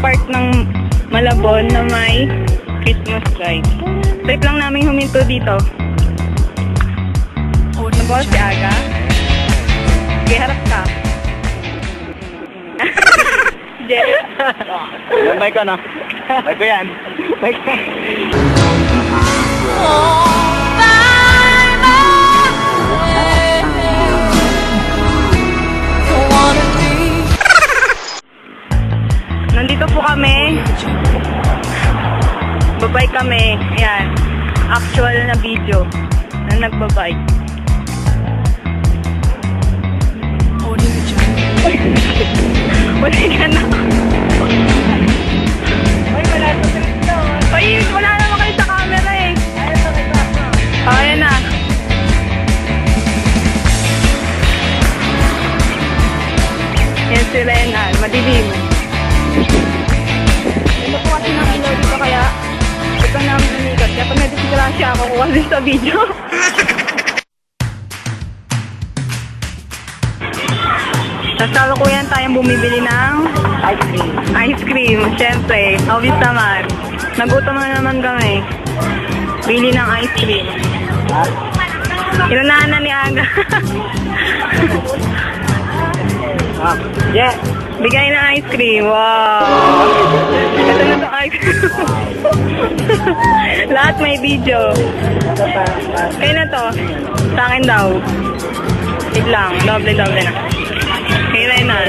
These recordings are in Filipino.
park ng Malabon na may Christmas light. Trip lang namin huminto dito. Ano ba si Aga? Okay, harap ka. Jerry. May ko, no? May ko yan. May ko. Nandito po kami. Babay kami. Ayan. Actual na video na nagbabay. Wala ka na. Ay, wala naman kayo sa camera eh. Oh, ayan na. Yan si Renan. Madilim. Ito po kasi ng ilaw dito kaya ito namin umigat. Kaya pag nadisgrasya ako kuha din sa video. Sasalukuyan tayong bumibili ng ice cream. Siyempre, obvious naman. Nagutom na naman kami. Bili ng ice cream. Inunahan na ni Aga. Yeah. Bigay ng ice cream. Wow. Ito na itong ice cream. Lahat may video. Kaya na to. Sa akin daw. Wait lang. Doble-doble na. Kaya na.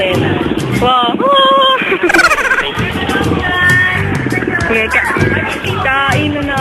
Wow. Okay, kain na.